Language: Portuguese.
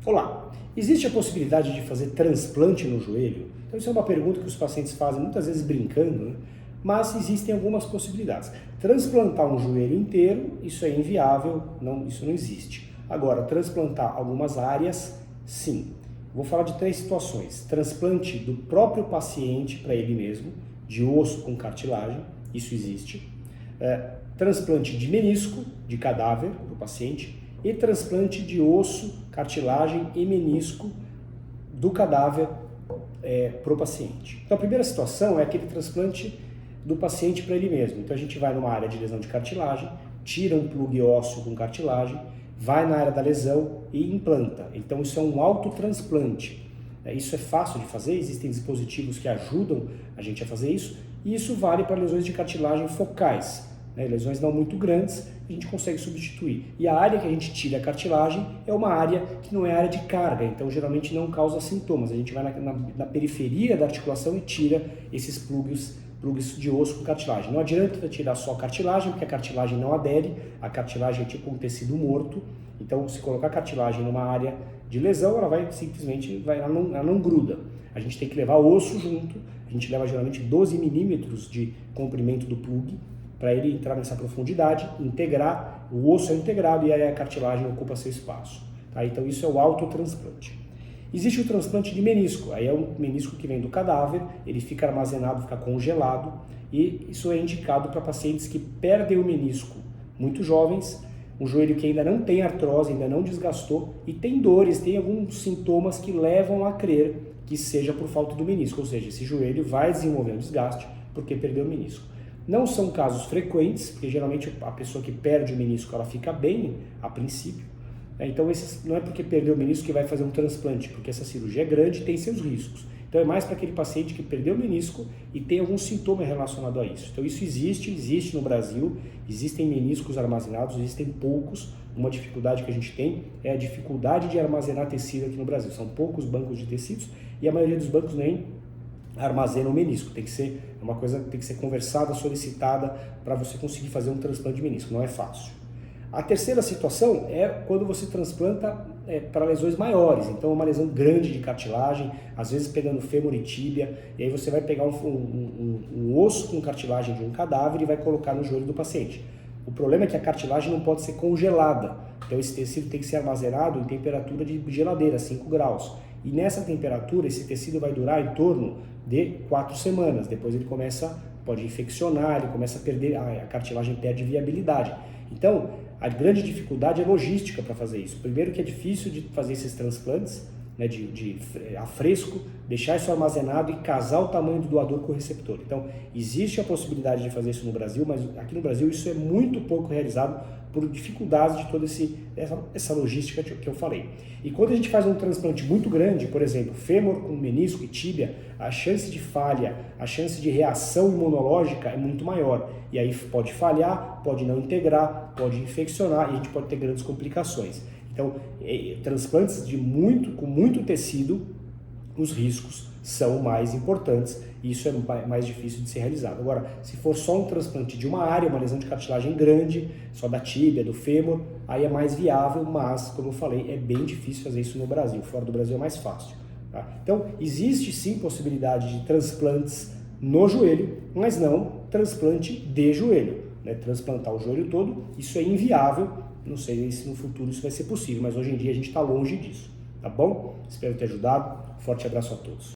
Olá, existe a possibilidade de fazer transplante no joelho? Então isso é uma pergunta que os pacientes fazem muitas vezes brincando, né? Mas existem algumas possibilidades. Transplantar um joelho inteiro, isso é inviável, isso não existe. Agora, transplantar algumas áreas, sim. Vou falar de 3 situações. Transplante do próprio paciente para ele mesmo, de osso com cartilagem, isso existe. Transplante de menisco, de cadáver para o paciente, e transplante de osso, cartilagem e menisco do cadáver para o paciente. Então a primeira situação é aquele transplante do paciente para ele mesmo. Então a gente vai numa área de lesão de cartilagem, tira um plug ósseo com cartilagem, vai na área da lesão e implanta. Então isso é um autotransplante. Isso é fácil de fazer, existem dispositivos que ajudam a gente a fazer isso, e isso vale para lesões de cartilagem focais. Lesões não muito grandes, a gente consegue substituir. E a área que a gente tira a cartilagem é uma área que não é área de carga, então geralmente não causa sintomas. A gente vai na periferia da articulação e tira esses plugs de osso com cartilagem. Não adianta tirar só a cartilagem, porque a cartilagem não adere, a cartilagem é tipo um tecido morto, então se colocar a cartilagem numa área de lesão, ela vai simplesmente, ela não gruda. A gente tem que levar o osso junto, a gente leva geralmente 12 milímetros de comprimento do plug, para ele entrar nessa profundidade, integrar, o osso é integrado e aí a cartilagem ocupa seu espaço. Tá? Então isso é o autotransplante. Existe o transplante de menisco, aí é um menisco que vem do cadáver, ele fica armazenado, fica congelado, e isso é indicado para pacientes que perdem o menisco muito jovens, um joelho que ainda não tem artrose, ainda não desgastou, e tem dores, tem alguns sintomas que levam a crer que seja por falta do menisco, ou seja, esse joelho vai desenvolver um desgaste porque perdeu o menisco. Não são casos frequentes, porque geralmente a pessoa que perde o menisco ela fica bem a princípio. Então não é porque perdeu o menisco que vai fazer um transplante, porque essa cirurgia é grande e tem seus riscos. Então é mais para aquele paciente que perdeu o menisco e tem algum sintoma relacionado a isso. Então isso existe no Brasil, existem meniscos armazenados, existem poucos. Uma dificuldade que a gente tem é a dificuldade de armazenar tecido aqui no Brasil. São poucos bancos de tecidos e a maioria dos bancos nem armazena o menisco, tem que ser uma coisa que tem que ser conversada, solicitada para você conseguir fazer um transplante de menisco, não é fácil. A terceira situação é quando você transplanta para lesões maiores, então uma lesão grande de cartilagem, às vezes pegando fêmur e tíbia, e aí você vai pegar um osso com cartilagem de um cadáver e vai colocar no joelho do paciente. O problema é que a cartilagem não pode ser congelada, então esse tecido tem que ser armazenado em temperatura de geladeira, 5 graus. E nessa temperatura, esse tecido vai durar em torno de 4 semanas. Depois ele pode infeccionar, ele começa a perder, a cartilagem perde viabilidade. Então, a grande dificuldade é logística para fazer isso. Primeiro que é difícil de fazer esses transplantes, a fresco, deixar isso armazenado e casar o tamanho do doador com o receptor. Então, existe a possibilidade de fazer isso no Brasil, mas aqui no Brasil isso é muito pouco realizado por dificuldades de toda essa logística que eu falei. E quando a gente faz um transplante muito grande, por exemplo, fêmur com menisco e tíbia, a chance de falha, a chance de reação imunológica é muito maior. E aí pode falhar, pode não integrar, pode infeccionar e a gente pode ter grandes complicações. Então, transplantes com muito tecido, os riscos são mais importantes e isso é mais difícil de ser realizado. Agora, se for só um transplante de uma área, uma lesão de cartilagem grande, só da tíbia, do fêmur, aí é mais viável, mas, como eu falei, é bem difícil fazer isso no Brasil. Fora do Brasil é mais fácil. Tá? Então, existe sim possibilidade de transplantes no joelho, mas não transplante de joelho. Transplantar o joelho todo, isso é inviável. Não sei se no futuro isso vai ser possível, mas hoje em dia a gente está longe disso. Tá bom? Espero ter ajudado. Forte abraço a todos.